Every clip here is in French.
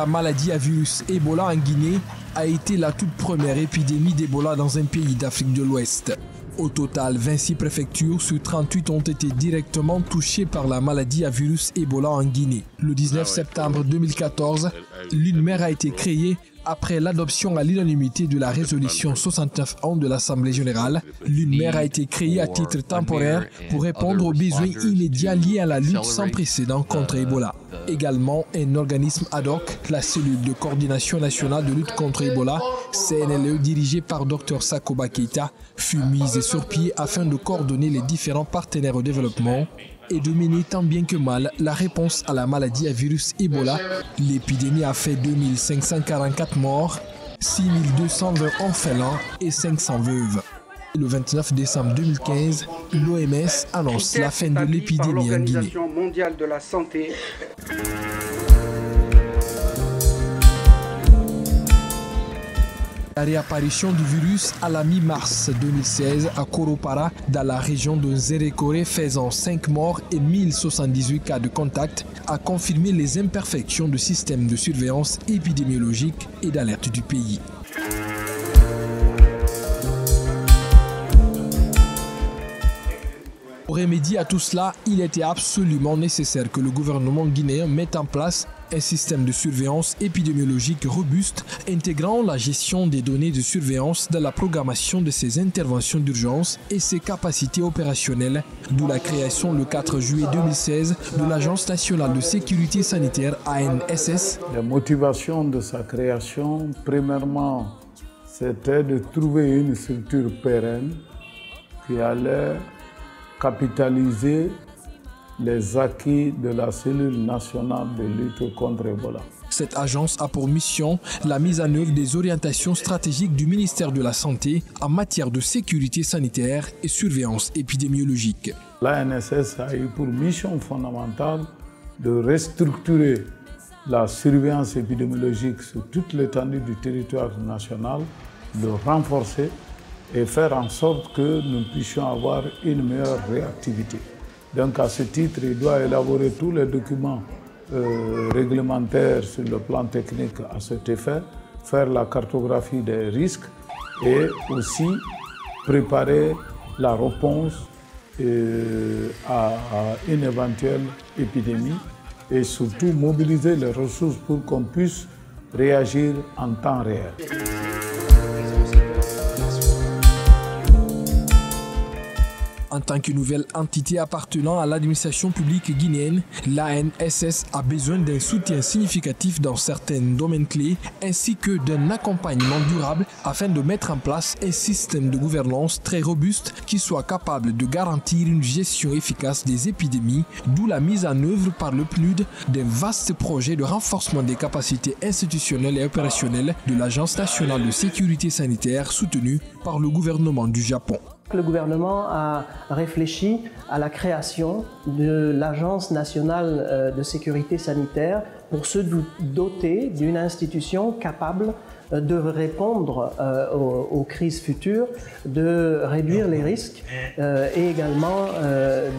maladie à virus Ebola en Guinée a été la toute première épidémie d'Ebola dans un pays d'Afrique de l'Ouest. Au total, 26 préfectures sur 38 ont été directement touchées par la maladie à virus Ebola en Guinée. Le 19 septembre 2014, l'UNMER a été créée après l'adoption à l'unanimité de la résolution 69-1 de l'Assemblée générale. L'UNMER a été créée à titre temporaire pour répondre aux besoins immédiats liés à la lutte sans précédent contre Ebola. Également, un organisme ad hoc, la cellule de coordination nationale de lutte contre Ebola, CNLE, dirigée par Dr Sakoba Keita, fut mise sur pied afin de coordonner les différents partenaires au développement et de mener tant bien que mal la réponse à la maladie à virus Ebola. L'épidémie a fait 2544 morts, 6220 orphelins et 500 veuves. Le 29 décembre 2015, l'OMS annonce la fin de l'épidémie en Guinée. L'Organisation mondiale de la santé. La réapparition du virus à la mi-mars 2016 à Koropara, dans la région de Nzerekore, faisant 5 morts et 1078 cas de contact, a confirmé les imperfections du système de surveillance épidémiologique et d'alerte du pays. Pour remédier à tout cela, il était absolument nécessaire que le gouvernement guinéen mette en place un système de surveillance épidémiologique robuste, intégrant la gestion des données de surveillance dans la programmation de ses interventions d'urgence et ses capacités opérationnelles, d'où la création le 4 juillet 2016 de l'Agence nationale de sécurité sanitaire ANSS. La motivation de sa création, premièrement, c'était de trouver une structure pérenne qui allait capitaliser les acquis de la cellule nationale de lutte contre Ebola. Cette agence a pour mission la mise en œuvre des orientations stratégiques du ministère de la Santé en matière de sécurité sanitaire et surveillance épidémiologique. L'ANSS a eu pour mission fondamentale de restructurer la surveillance épidémiologique sur toute l'étendue du territoire national, de renforcer et faire en sorte que nous puissions avoir une meilleure réactivité. Donc à ce titre, il doit élaborer tous les documents réglementaires sur le plan technique à cet effet, faire la cartographie des risques et aussi préparer la réponse à une éventuelle épidémie et surtout mobiliser les ressources pour qu'on puisse réagir en temps réel. En tant que nouvelle entité appartenant à l'administration publique guinéenne, l'ANSS a besoin d'un soutien significatif dans certains domaines clés ainsi que d'un accompagnement durable afin de mettre en place un système de gouvernance très robuste qui soit capable de garantir une gestion efficace des épidémies, d'où la mise en œuvre par le PNUD d'un vaste projet de renforcement des capacités institutionnelles et opérationnelles de l'Agence nationale de sécurité sanitaire soutenue par le gouvernement du Japon. Le gouvernement a réfléchi à la création de l'Agence nationale de sécurité sanitaire pour se doter d'une institution capable de répondre aux crises futures, de réduire les risques et également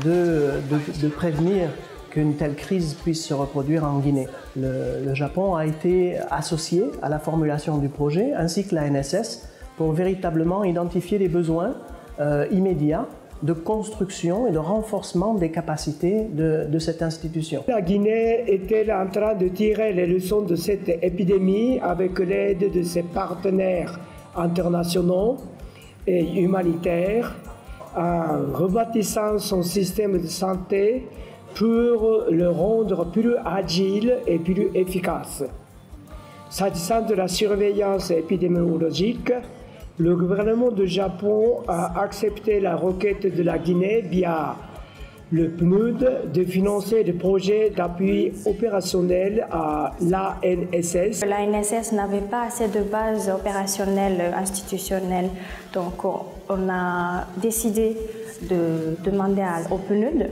de prévenir qu'une telle crise puisse se reproduire en Guinée. Le Japon a été associé à la formulation du projet ainsi que l'ANSS pour véritablement identifier les besoins immédiat de construction et de renforcement des capacités de cette institution. La Guinée était en train de tirer les leçons de cette épidémie avec l'aide de ses partenaires internationaux et humanitaires en rebâtissant son système de santé pour le rendre plus agile et plus efficace. S'agissant de la surveillance épidémiologique, le gouvernement du Japon a accepté la requête de la Guinée via le PNUD de financer des projets d'appui opérationnel à l'ANSS. L'ANSS n'avait pas assez de base opérationnelle institutionnelle, donc on a décidé de demander au PNUD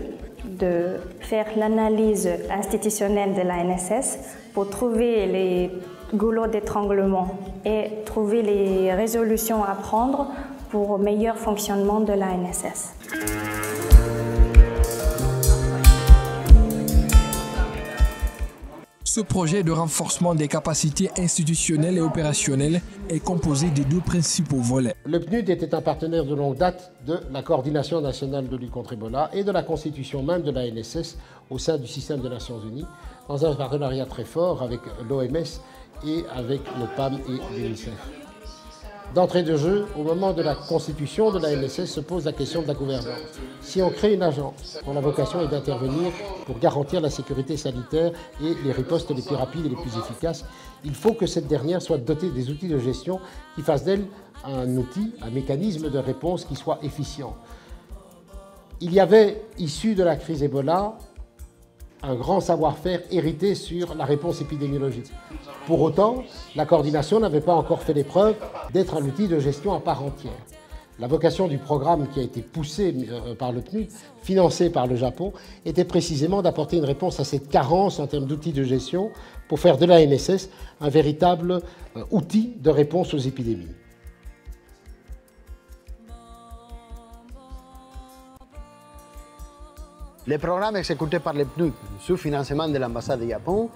de faire l'analyse institutionnelle de l'ANSS pour trouver les goulot d'étranglement et trouver les résolutions à prendre pour un meilleur fonctionnement de l'ANSS. Ce projet de renforcement des capacités institutionnelles et opérationnelles est composé de deux principaux volets. Le PNUD était un partenaire de longue date de la Coordination nationale de lutte contre Ebola et de la constitution même de l'ANSS au sein du système des Nations Unies, dans un partenariat très fort avec l'OMS et avec le PAM et l'UNICEF. D'entrée de jeu, au moment de la constitution de l'ANSS se pose la question de la gouvernance. Si on crée une agence dont la vocation est d'intervenir pour garantir la sécurité sanitaire et les ripostes les plus rapides et les plus efficaces, il faut que cette dernière soit dotée des outils de gestion qui fassent d'elle un outil, un mécanisme de réponse qui soit efficient. Il y avait, issu de la crise Ebola, un grand savoir-faire hérité sur la réponse épidémiologique. Pour autant, la coordination n'avait pas encore fait l'épreuve d'être un outil de gestion à part entière. La vocation du programme qui a été poussé par le PNUD, financé par le Japon, était précisément d'apporter une réponse à cette carence en termes d'outils de gestion pour faire de l'ANSS un véritable outil de réponse aux épidémies. Le programme exécuté par le PNUD sous financement de l'ambassade du Japon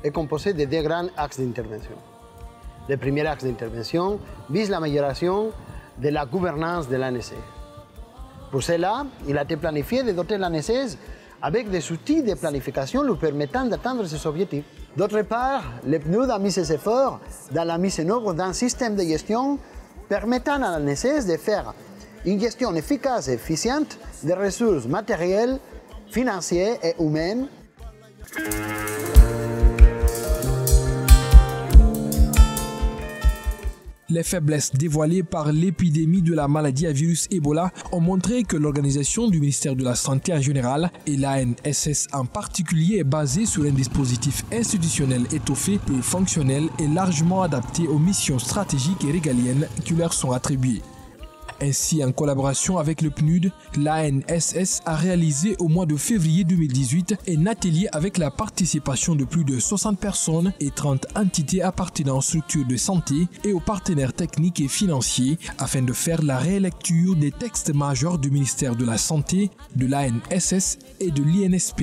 est composé de deux grands axes d'intervention. Le premier axe d'intervention vise l'amélioration de la gouvernance de l'ANSS. Pour cela, il a été planifié de doter l'ANSS avec des outils de planification lui permettant d'atteindre ses objectifs. D'autre part, le PNUD a mis ses efforts dans la mise en œuvre d'un système de gestion permettant à l'ANSS de faire une gestion efficace et efficiente des ressources matérielles, financières et humaines. Les faiblesses dévoilées par l'épidémie de la maladie à virus Ebola ont montré que l'organisation du ministère de la Santé en général et l'ANSS en particulier est basée sur un dispositif institutionnel étoffé, peu fonctionnel et largement adapté aux missions stratégiques et régaliennes qui leur sont attribuées. Ainsi, en collaboration avec le PNUD, l'ANSS a réalisé au mois de février 2018 un atelier avec la participation de plus de 60 personnes et 30 entités appartenant aux structures de santé et aux partenaires techniques et financiers afin de faire la rélecture des textes majeurs du ministère de la Santé, de l'ANSS et de l'INSP.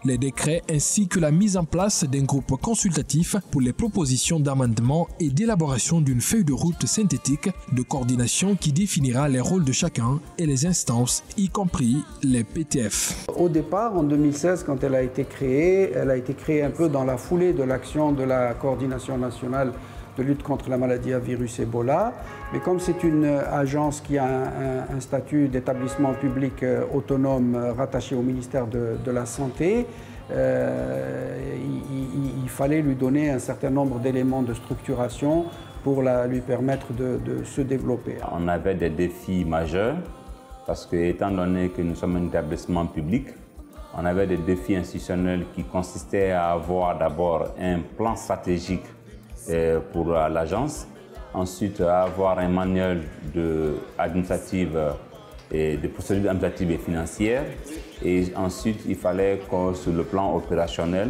Les décrets ainsi que la mise en place d'un groupe consultatif pour les propositions d'amendement et d'élaboration d'une feuille de route synthétique de coordination qui définira les rôles de chacun et les instances, y compris les PTF. Au départ, en 2016, quand elle a été créée un peu dans la foulée de l'action de la coordination nationale de lutte contre la maladie à virus Ebola. Mais comme c'est une agence qui a un statut d'établissement public autonome rattaché au ministère de la Santé, il fallait lui donner un certain nombre d'éléments de structuration pour lui permettre de se développer. On avait des défis majeurs parce que, étant donné que nous sommes un établissement public, on avait des défis institutionnels qui consistaient à avoir d'abord un plan stratégique pour l'agence, ensuite avoir un manuel administratif et de procédures administratives et financières, et ensuite il fallait que sur le plan opérationnel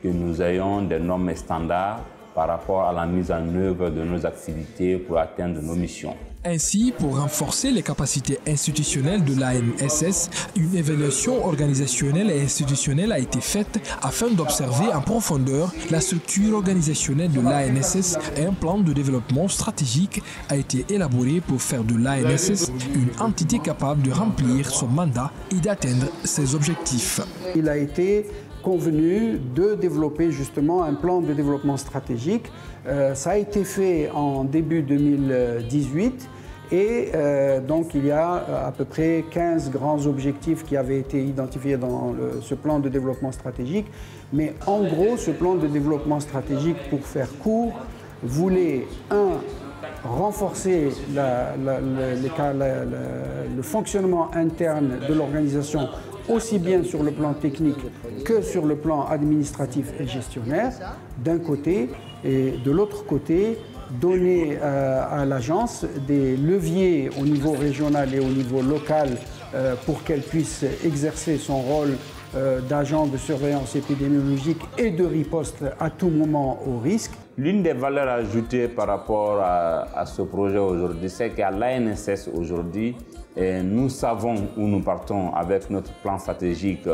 que nous ayons des normes standards par rapport à la mise en œuvre de nos activités pour atteindre nos missions. Ainsi, pour renforcer les capacités institutionnelles de l'ANSS, une évaluation organisationnelle et institutionnelle a été faite afin d'observer en profondeur la structure organisationnelle de l'ANSS et un plan de développement stratégique a été élaboré pour faire de l'ANSS une entité capable de remplir son mandat et d'atteindre ses objectifs. Il a été convenu de développer justement un plan de développement stratégique. Ça a été fait en début 2018 et donc il y a à peu près 15 grands objectifs qui avaient été identifiés dans ce plan de développement stratégique. Mais en gros, ce plan de développement stratégique, pour faire court, voulait renforcer le fonctionnement interne de l'organisation aussi bien sur le plan technique que sur le plan administratif et gestionnaire, d'un côté, et de l'autre côté, donner à l'agence des leviers au niveau régional et au niveau local pour qu'elle puisse exercer son rôle d'agent de surveillance épidémiologique et de riposte à tout moment au risque. L'une des valeurs ajoutées par rapport à ce projet aujourd'hui, c'est qu'à l'ANSS aujourd'hui, nous savons où nous partons avec notre plan stratégique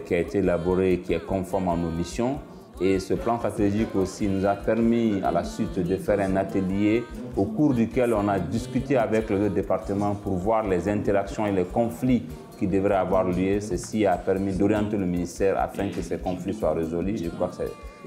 qui a été élaboré, qui est conforme à nos missions. Et ce plan stratégique aussi nous a permis à la suite de faire un atelier au cours duquel on a discuté avec les deux départements pour voir les interactions et les conflits qui devraient avoir lieu. Ceci a permis d'orienter le ministère afin que ces conflits soient résolus. Je crois que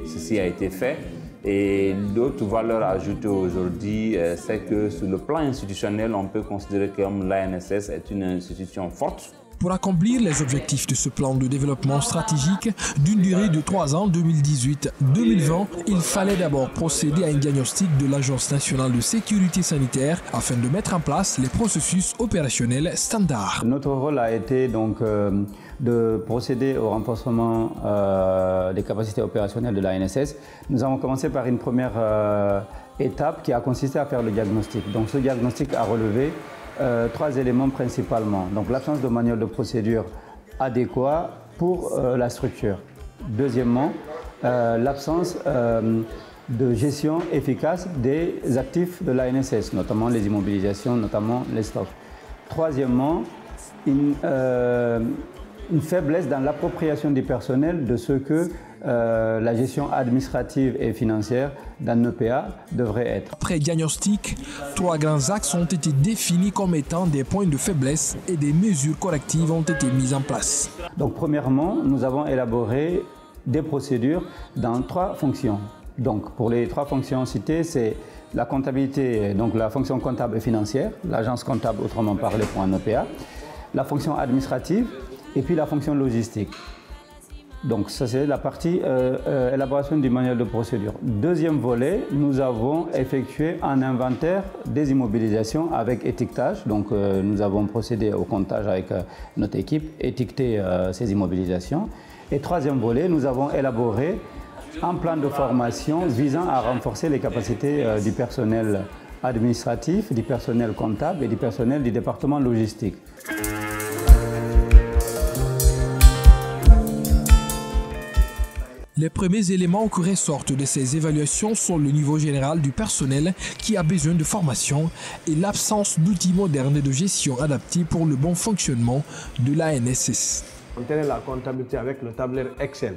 ceci a été fait. Et l'autre valeur ajoutée aujourd'hui, c'est que sur le plan institutionnel, on peut considérer que l'ANSS est une institution forte. Pour accomplir les objectifs de ce plan de développement stratégique d'une durée de 3 ans, 2018-2020, il fallait d'abord procéder à un diagnostic de l'Agence nationale de sécurité sanitaire afin de mettre en place les processus opérationnels standards. Notre rôle a été donc de procéder au renforcement des capacités opérationnelles de l'ANSS. Nous avons commencé par une première étape qui a consisté à faire le diagnostic. Donc ce diagnostic a relevé 3 éléments principalement. Donc l'absence de manuel de procédure adéquat pour la structure. Deuxièmement, l'absence de gestion efficace des actifs de l'ANSS, notamment les immobilisations, notamment les stocks. Troisièmement, une faiblesse dans l'appropriation du personnel de ce que la gestion administrative et financière d'un EPA devrait être. Après diagnostic, 3 grands axes ont été définis comme étant des points de faiblesse et des mesures correctives ont été mises en place. Donc premièrement, nous avons élaboré des procédures dans 3 fonctions. Donc pour les 3 fonctions citées, c'est la comptabilité, donc la fonction comptable et financière, l'agence comptable autrement parlé pour un EPA, la fonction administrative et puis la fonction logistique. Donc ça c'est la partie élaboration du manuel de procédure. Deuxième volet, nous avons effectué un inventaire des immobilisations avec étiquetage. Donc nous avons procédé au comptage avec notre équipe, étiqueté ces immobilisations. Et troisième volet, nous avons élaboré un plan de formation visant à renforcer les capacités du personnel administratif, du personnel comptable et du personnel du département logistique. Les premiers éléments qui ressortent de ces évaluations sont le niveau général du personnel qui a besoin de formation et l'absence d'outils modernes de gestion adaptés pour le bon fonctionnement de l'ANSS. On tenait la comptabilité avec le tableur Excel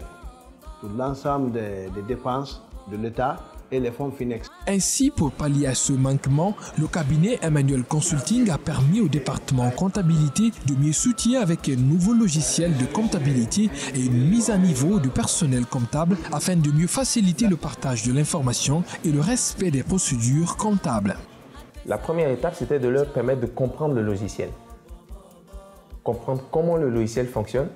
pour l'ensemble des dépenses de l'État et les fonds Finex. Ainsi, pour pallier à ce manquement, le cabinet Emmanuel Consulting a permis au département comptabilité de mieux soutenir avec un nouveau logiciel de comptabilité et une mise à niveau du personnel comptable afin de mieux faciliter le partage de l'information et le respect des procédures comptables. La première étape, c'était de leur permettre de comprendre le logiciel. Comprendre comment le logiciel fonctionne,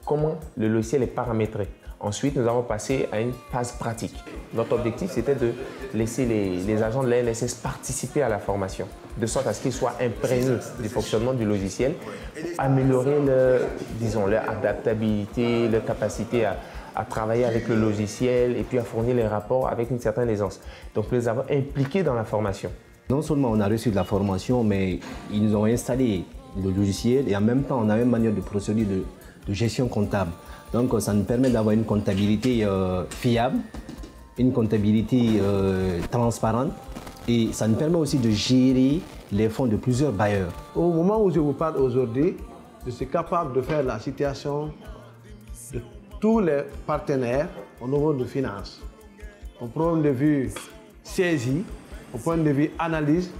comment le logiciel est paramétré. Ensuite, nous avons passé à une phase pratique. Notre objectif, c'était de laisser les agents de l'ANSS participer à la formation, de sorte à ce qu'ils soient imprégnés du fonctionnement du logiciel, pour améliorer leur adaptabilité, leur capacité à travailler avec le logiciel et puis à fournir les rapports avec une certaine aisance. Donc, nous les avons impliqués dans la formation. Non seulement on a reçu de la formation, mais ils nous ont installé le logiciel et en même temps, on a une manière de procédure de gestion comptable. Donc ça nous permet d'avoir une comptabilité fiable, une comptabilité transparente et ça nous permet aussi de gérer les fonds de plusieurs bailleurs. Au moment où je vous parle aujourd'hui, je suis capable de faire la situation de tous les partenaires au niveau de finances. Au point de vue saisie, au point de vue analyse,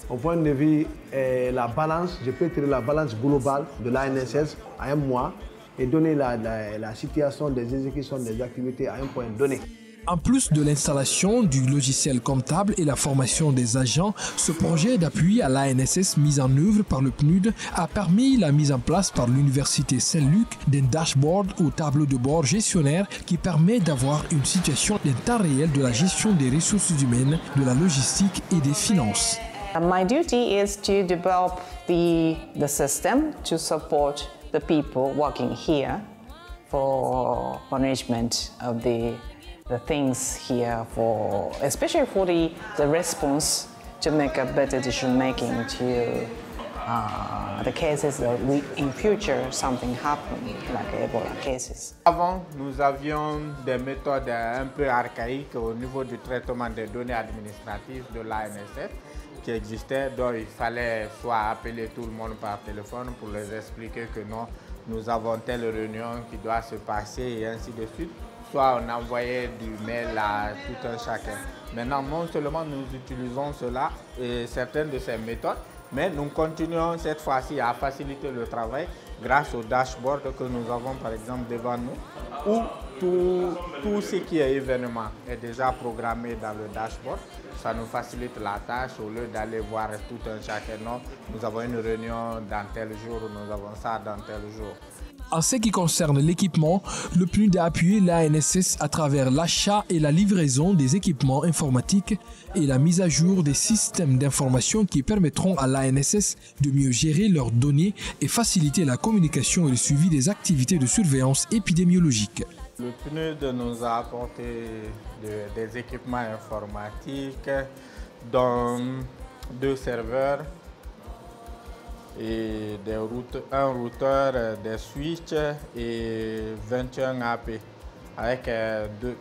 au point de vue la balance, je peux tirer la balance globale de l'ANSS à un mois et donner la situation des exécutions des activités à un point donné. En plus de l'installation du logiciel comptable et la formation des agents, ce projet d'appui à l'ANSS mis en œuvre par le PNUD a permis la mise en place par l'Université Saint-Luc d'un dashboard ou tableau de bord gestionnaire qui permet d'avoir une situation en temps réel de la gestion des ressources humaines, de la logistique et des finances. My duty is to develop the system to support the people working here for management of the things here, especially for the response to make a better decision making to the cases that in future something happen like Ebola cases. Avant, nous avions des méthodes un peu archaïques au niveau du traitement des données administratives de l'ANSS qui existaient, dont il fallait soit appeler tout le monde par téléphone pour les expliquer que non, nous avons telle réunion qui doit se passer et ainsi de suite. soit on envoyait du mail à tout un chacun. Maintenant, non seulement nous utilisons cela et certaines de ces méthodes, mais nous continuons cette fois-ci à faciliter le travail grâce au dashboard que nous avons par exemple devant nous, où tout ce qui est événement est déjà programmé dans le dashboard. Ça nous facilite la tâche au lieu d'aller voir tout un chacun. Non, nous avons une réunion dans tel jour, nous avons ça dans tel jour. En ce qui concerne l'équipement, le PNUD a appuyé l'ANSS à travers l'achat et la livraison des équipements informatiques et la mise à jour des systèmes d'information qui permettront à l'ANSS de mieux gérer leurs données et faciliter la communication et le suivi des activités de surveillance épidémiologique. Le PNUD nous a apporté des équipements informatiques, dont 2 serveurs, et un routeur, des switches et 21 AP avec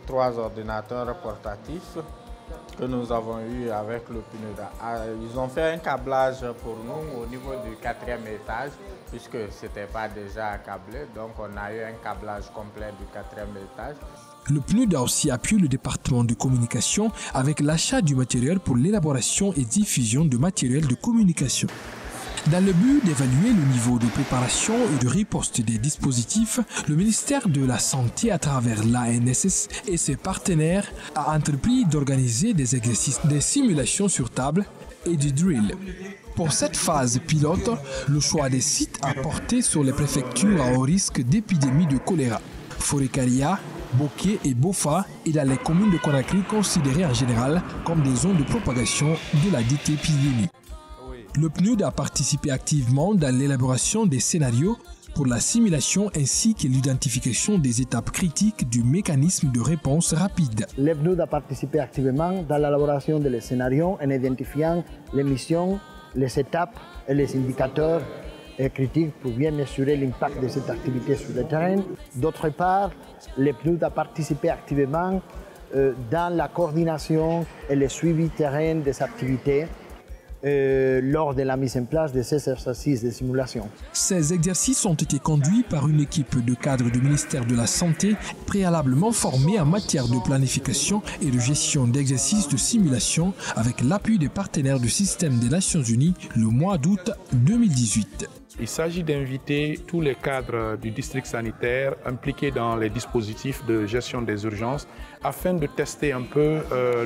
3 ordinateurs portatifs que nous avons eu avec le PNUD. Ils ont fait un câblage pour nous au niveau du 4e étage puisque ce n'était pas déjà câblé, donc on a eu un câblage complet du 4e étage. Le PNUD a aussi appuyé le département de communication avec l'achat du matériel pour l'élaboration et diffusion de matériel de communication. Dans le but d'évaluer le niveau de préparation et de riposte des dispositifs, le ministère de la Santé, à travers l'ANSS et ses partenaires, a entrepris d'organiser des exercices, des simulations sur table et du drill. Pour cette phase pilote, le choix des sites a porté sur les préfectures à haut risque d'épidémie de choléra, Forêt-Karia, Boké et Bofa, et dans les communes de Conakry considérées en général comme des zones de propagation de la dite épidémie. Le PNUD a participé activement dans l'élaboration des scénarios pour la simulation ainsi que l'identification des étapes critiques du mécanisme de réponse rapide. Le PNUD a participé activement dans l'élaboration des scénarios en identifiant les missions, les étapes et les indicateurs critiques pour bien mesurer l'impact de cette activité sur le terrain. D'autre part, le PNUD a participé activement dans la coordination et le suivi terrain des activités lors de la mise en place de ces exercices de simulation. Ces exercices ont été conduits par une équipe de cadres du ministère de la Santé préalablement formée en matière de planification et de gestion d'exercices de simulation avec l'appui des partenaires du système des Nations Unies le mois d'août 2018. Il s'agit d'inviter tous les cadres du district sanitaire impliqués dans les dispositifs de gestion des urgences afin de tester un peu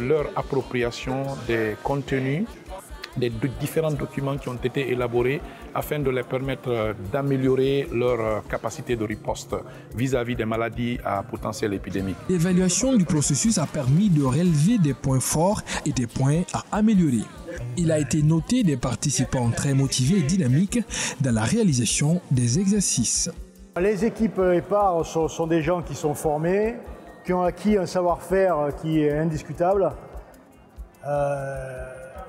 leur appropriation des contenus des différents documents qui ont été élaborés afin de les permettre d'améliorer leur capacité de riposte vis-à-vis des maladies à potentiel épidémique. L'évaluation du processus a permis de relever des points forts et des points à améliorer. Il a été noté des participants très motivés et dynamiques dans la réalisation des exercices. Les équipes EPAR sont des gens qui sont formés, qui ont acquis un savoir-faire qui est indiscutable.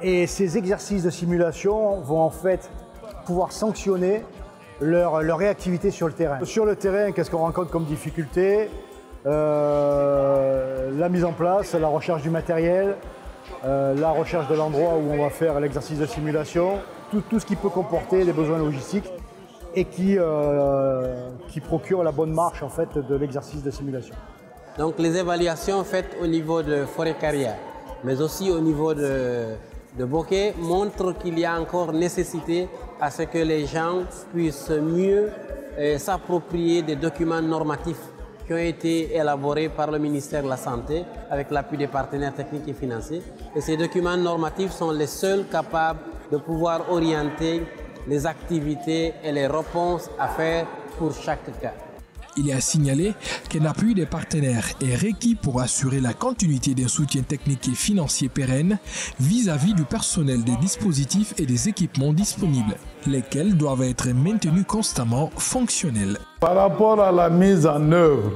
Et ces exercices de simulation vont en fait pouvoir sanctionner leur réactivité sur le terrain. Sur le terrain, qu'est-ce qu'on rencontre comme difficulté? La mise en place, la recherche du matériel, la recherche de l'endroit où on va faire l'exercice de simulation, tout ce qui peut comporter des besoins logistiques et qui procure la bonne marche en fait, de l'exercice de simulation. Donc les évaluations faites au niveau de Forêt-Karia, mais aussi au niveau de Boké montre qu'il y a encore nécessité à ce que les gens puissent mieux s'approprier des documents normatifs qui ont été élaborés par le ministère de la Santé avec l'appui des partenaires techniques et financiers. Et ces documents normatifs sont les seuls capables de pouvoir orienter les activités et les réponses à faire pour chaque cas. Il est à signaler qu'un appui des partenaires est requis pour assurer la continuité d'un soutien technique et financier pérenne vis-à-vis du personnel des dispositifs et des équipements disponibles, lesquels doivent être maintenus constamment fonctionnels. Par rapport à la mise en œuvre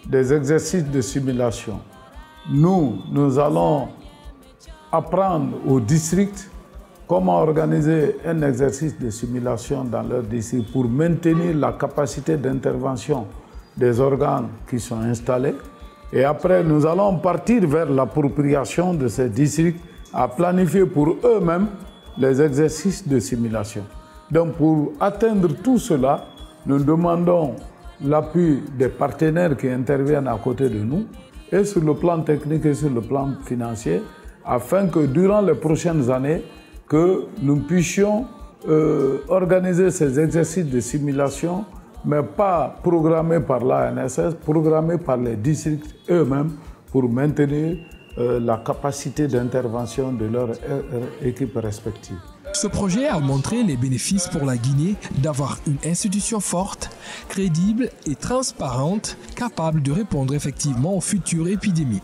des exercices de simulation, nous allons apprendre aux districts comment organiser un exercice de simulation dans leur district pour maintenir la capacité d'intervention des organes qui sont installés. Et après, nous allons partir vers l'appropriation de ces districts à planifier pour eux-mêmes les exercices de simulation. Donc pour atteindre tout cela, nous demandons l'appui des partenaires qui interviennent à côté de nous, et sur le plan technique et sur le plan financier, afin que durant les prochaines années, que nous puissions organiser ces exercices de simulation, mais pas programmés par l'ANSS, programmés par les districts eux-mêmes pour maintenir la capacité d'intervention de leurs équipes respectives. Ce projet a montré les bénéfices pour la Guinée d'avoir une institution forte, crédible et transparente, capable de répondre effectivement aux futures épidémies.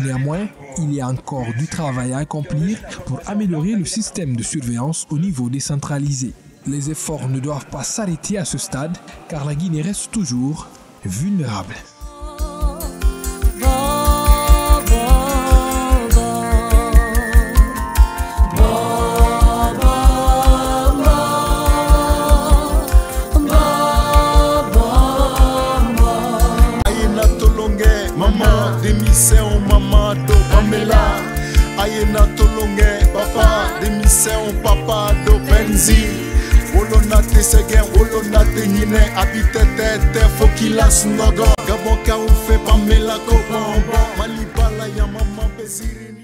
Néanmoins, il y a encore du travail à accomplir pour améliorer le système de surveillance au niveau décentralisé. Les efforts ne doivent pas s'arrêter à ce stade, car la Guinée reste toujours vulnérable. Ayena tolonge papa démission papa do benzi wolonate segen wolonate nyine habitete te fokilas nogo gabon ka ou fait pamela ko bon malibala ya mama besiri